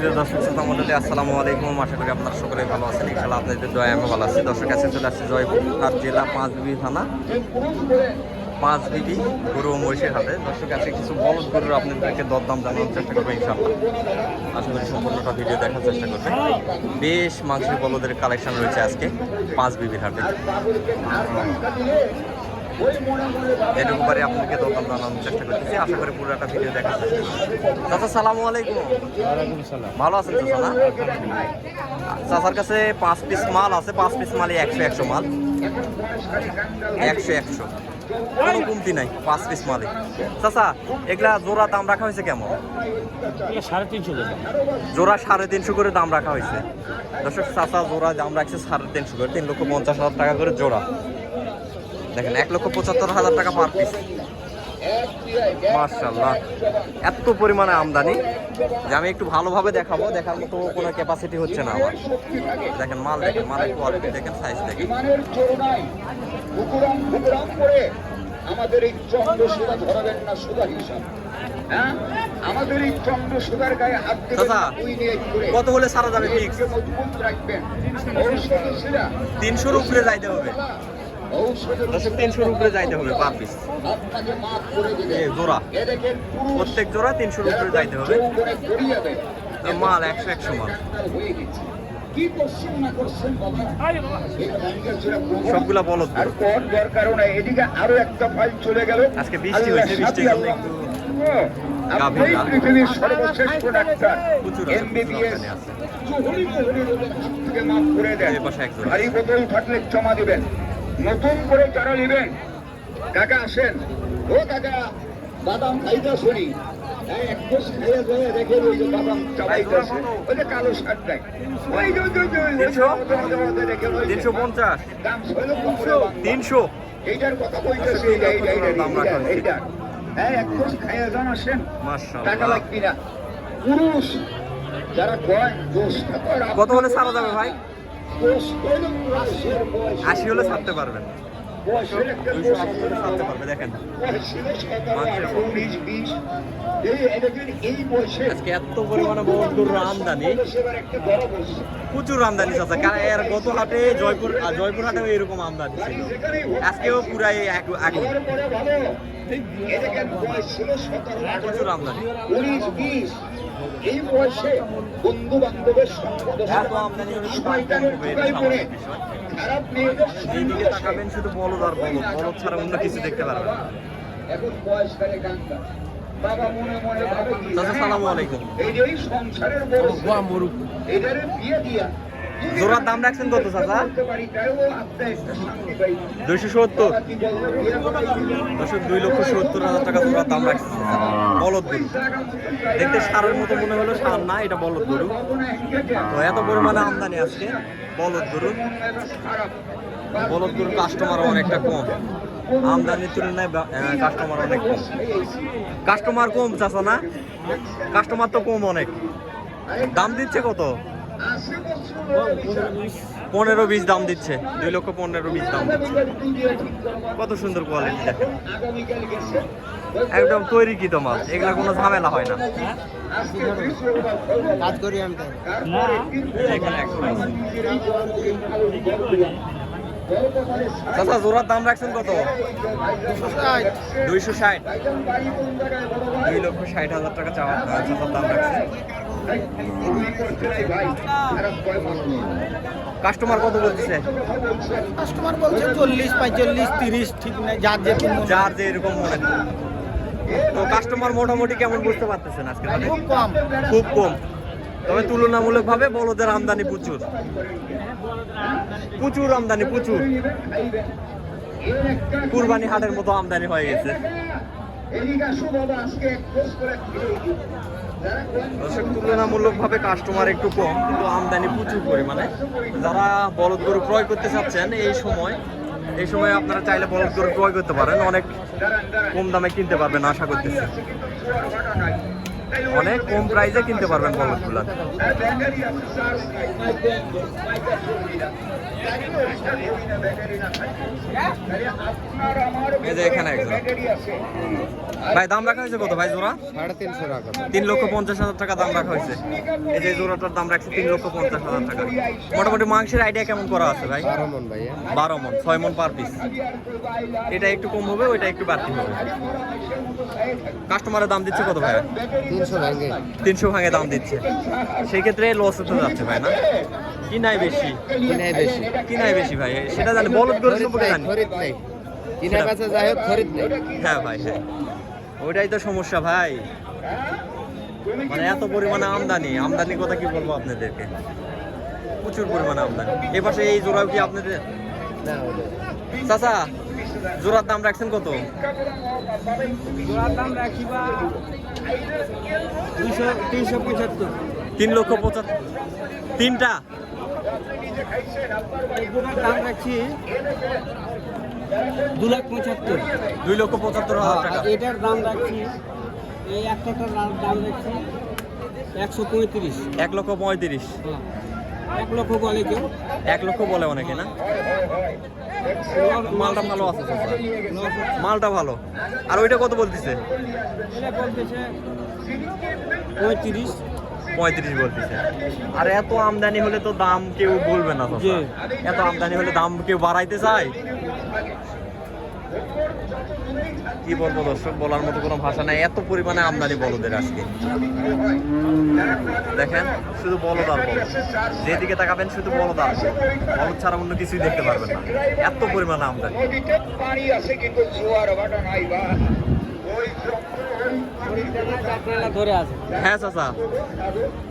প্রিয় দর্শক শ্রোতা মণ্ডলী, আসসালামু আলাইকুম। আশা করি আপনারা সকলেই ভালো আছেন। ইনশাআল্লাহ আপনাদের দয়ায় আমি ভালো আছি। দর্শক কাছে চলে আসছে জয়পুরহাট জেলা পাঁচবিবি থানা পাঁচবিবি গরু ও মহিষের হাটে। দর্শক কাছে কিছু বলদ গরুর আপনাদেরকে দরদাম জানানোর চেষ্টা করবো ইনশাআল্লাহ। আশা করি সম্পূর্ণটা ভিডিও দেখার চেষ্টা করবেন। বেশ মাংসের বলদের কালেকশন রয়েছে আজকে পাঁচবিবির হাটে। এটুকু পারে আপনাকে দোকান জানানোর চেষ্টা করতেছি। আশা করি পুরোটা ভিডিও দেখার চেষ্টা করবেন। চাচা সালামু আলাইকুম। ভালো আছেন চাচা? না চাচার কাছে 5 পিস মাল আছে। 5 পিস মালই 100 মাল, 100 কোনো কমতি নাই। 5 পিস মালে চাচা এগুলা জোড়া দাম রাখা হয়েছে কেমন? 350 জোড়া 350 করে দাম রাখা হয়েছে। দর্শক চাচা জোড়া দাম রাখছে 350 করে, 3,50,000 টাকা করে জোড়া। দেখেন 1,75,000 টাকা পার পিস। মাশাআল্লাহ, এত পরিমাণে আমদানি যে আমি একটু ভালোভাবে দেখাবো, দেখার মতো কোনো ক্যাপাসিটি হচ্ছে না আমার। দেখেন মাল, দেখেন মালের কোয়ালিটি, দেখেন সাইজ দেখেন। আমাদের এই চন্দ্র সুধা ধরাবেন না সুধা হিসাব। হ্যাঁ, আমাদের এই চন্দ্র সুধার গায়ে হাত দিবেন না, কত হলে সারা যাবে? ফিক্স মজবুত রাখবেন। 300-র উপরে যাইতে হবে। দর্শক 300-র উপরে যাইতে হবে পার পিস। জোড়া প্রত্যেক জোড়া 300-র উপরে যাইতে হবে। মাল 100 মাল, সবগুলা বলদ। কারণে এদিকে আরো একটা ফাইল চলে গেল। আজকে বৃষ্টি হয়েছে, বৃষ্টির জন্য একটু পৃথিবীর সর্বশ্রেষ্ঠ ডাক্তার MBBS মাফ করে দেন। ভারী বোতল থাকলে জমা দিবেন, নতুন করে যারা নেবেন। কাকা আসেন, ও কাকা বাদাম খাইতে শুনি। বাদাম চাবাইতেছে, ওই যে কালো শার্টটাই, ওই 350, দাম 300 এইটার কথা কইতেছি। এইটা হ্যাঁ, এক কোষ খাইয়া যান, আসেন, টাকা লাগবি না। পুরুষ যারা কয় দোষটা কত হলে ছাড়া যাবে ভাই? 80 হলে ছাড়তে পারবেন। দেখেন আজকে এত পরিমাণে বলদ গরুর আমদানি, প্রচুর আমদানি চাচা। কারণ এর গত হাটে জয়পুর হাটেও এরকম আমদানি ছিল, আজকেও পুরাই আগুন। প্রচুর আমদানি, এই বয়সে বন্ধু বান্ধবের এইদিকে তাকাবেন শুধু বলদ আর বলদ, বলদ ছাড়া অন্য কিছু দেখতে পারবেন। এখন বয়সকালে গানটা বাবা মনে মনে ভাবে আসসালামু আলাইকুম। এই যে সংসারের বড় এটারে বিয়ে দিয়া জোড়ার দাম রাখছেন কত চাচা? 270। 2,70,000 টাকা জোড়ার দাম রাখছে বলদ গরু। দেখতে সারের মতো মনে হলো, সার না, এটা বলদ গরু। তো এত পরিমাণে আমদানি আজকে বলদ গরু। বলদ গরুর কাস্টমার অনেকটা কম, আমদানির তুলনায় কাস্টমার অনেক কম। কাস্টমার কম চাচা না? কাস্টমার তো কম অনেক। দাম দিচ্ছে কত? 15-20 দাম দিচ্ছে। 2,15,000 দাম দিচ্ছে। কত সুন্দর কোয়ালিটি দেখেন, একদম তৈরি কি মাল। এগুলা কোনো ঝামেলা হয় না। কাজ করি আমি তো এখানে চাচা জোড়ার দাম রাখছেন কত? 260। 2,60,000 টাকা চাওয়ার দাম রাখছে। কাস্টমার কত বলতেছে? কাস্টমার বলছে 40, 45, 30, ঠিক নাই, যার যে এরকম মনে। তো কাস্টমার মোটামুটি কেমন বুঝতে পারতেছেন আজকে? খুব কম, খুব কম। তবে তুলনামূলকভাবে বলদের আমদানি প্রচুর, প্রচুর আমদানি, প্রচুর। কুরবানি হাটের মতো আমদানি হয়ে গেছে। দর্শক তুলনামূলকভাবে কাস্টমার একটু কম, কিন্তু আমদানি প্রচুর পরিমাণে। যারা বলদ গরু ক্রয় করতে চাচ্ছেন এই সময় আপনারা চাইলে বলদ গরু ক্রয় করতে পারেন, অনেক কম দামে কিনতে পারবেন আশা করতেছি। অনেক কম প্রাইসে কিনতে পারবেন বলদগুলা। এই যে এখানে একজন ভাই, দাম রাখা হয়েছে কত ভাই জোড়া? 350 টাকা। 3,50,000 টাকা দাম রাখা হয়েছে। এই যে জোড়াটার দাম রাখছে 3,50,000 টাকা। মোটামুটি মাংসের আইডিয়া কেমন করা আছে ভাই? 12 মন ভাইয়া। 12 মন, 6 মন পার পিস। এটা একটু কম হবে, ওইটা একটু বাড়তি হবে। কাস্টমারের দাম দিচ্ছে কত ভাই? 300 ভাঙে। 300 ভাঙে দাম দিচ্ছে। সেই ক্ষেত্রে লস হতে যাচ্ছে ভাই না? কি নাই বেশি? কিনাই বেশি। কি নাই বেশি ভাই? সেটা জানি, বলদ গরু সম্পর্কে জানি। খরিদ নাই। কিনা বেচা যাই হোক, খরিদ নাই। হ্যাঁ ভাই, হ্যাঁ, ওইটাই তো সমস্যা ভাই। মানে এত পরিমাণে আমদানি কথা কি বলবো আপনাদেরকে, প্রচুর পরিমাণে আমদানি। এ পাশে এই জোড়াও কি আপনাদের? না ওটা। চাচা, জোড়ার দাম রাখছেন কত? জোড়ার দাম রাখিবা 375। 3,75,000। তিনটা এগুলোর দাম রাখছি 2,75,000। 2,75,000 টাকা। এটার দাম রাখছি, এই একটাটার দাম রাখছি 135। 1,35,000। 1 লক্ষ বলে কেউ। 1 লক্ষ বলে অনেকে না? মালটা ভালো আছে চাচা, মালটা ভালো। আর ওইটা কত বলতেছে? এটা বলতেছে 35। 35 বলতেছে। আর এত আমদানি হলে তো দাম কেউ বলবে না চাচা। এত আমদানি হলে দাম কেউ বাড়াইতে চায়? কি বলবো দর্শক, বলার মতো কোনো ভাষা নাই। এত পরিমাণে আমদানি বলদের আজকে দেখেন, শুধু বলদ আর বলদ। যেদিকে তাকাবেন শুধু বলদ আর বলদ। বলদ ছাড়া অন্য কিছুই দেখতে পারবেন না, এত পরিমাণে আমদানি। পানি আছে কিন্তু জোয়ার ভাটা নাই বা ধরে আছে। হ্যাঁ চাচা,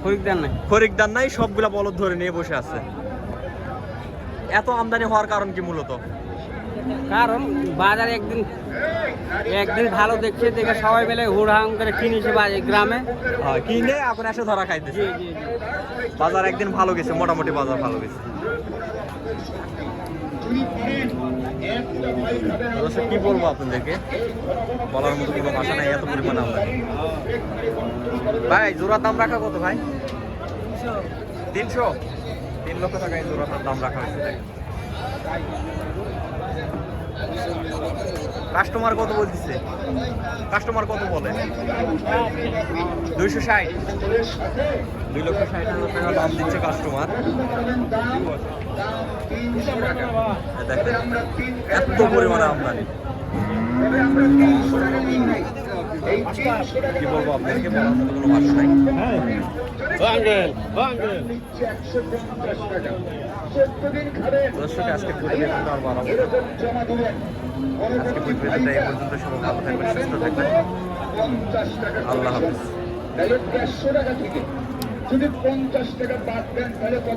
খরিদ্দার নাই। খরিদ্দার নাই, সবগুলা বলদ ধরে নিয়ে বসে আছে। এত আমদানি হওয়ার কারণ কি মূলত? কারণ বাজার একদিন ভালো দেখছে, দেখে সবাই মিলে হুড়হাম করে কিনেছে গ্রামে। কিনে এখন এসে ধরা খাইতেছে। বাজার একদিন ভালো গেছে, মোটামুটি বাজার ভালো গেছে। দর্শক কি বলবো আপনাদেরকে, বলার মতো কোনো ভাষা নাই, এত পরিমাণে আমদানি। ভাই জোড়ার দাম রাখা কত ভাই? 300। 3 লক্ষ টাকায় জোড়ার দাম রাখা হয়েছে। কাস্টমার কত বলতেছে? কাস্টমার কত বলে? 260। 2,60,000 টাকা দাম দিচ্ছে কাস্টমার। দেখেন এত পরিমাণে আমদানি। কি বলবো আপনাদেরকে, বলার মতো কোনো ভাষা নাই। দর্শক আজকে প্রতিবেদনটা আর বাড়াবো না। আজকে প্রতিবেদনটা এই পর্যন্ত। সবাই ভালো থাকবেন, সুস্থ থাকবেন। আল্লাহ হাফিজ। 150 টাকা থেকে যদি 50 টাকা বাদ দেন তাহলে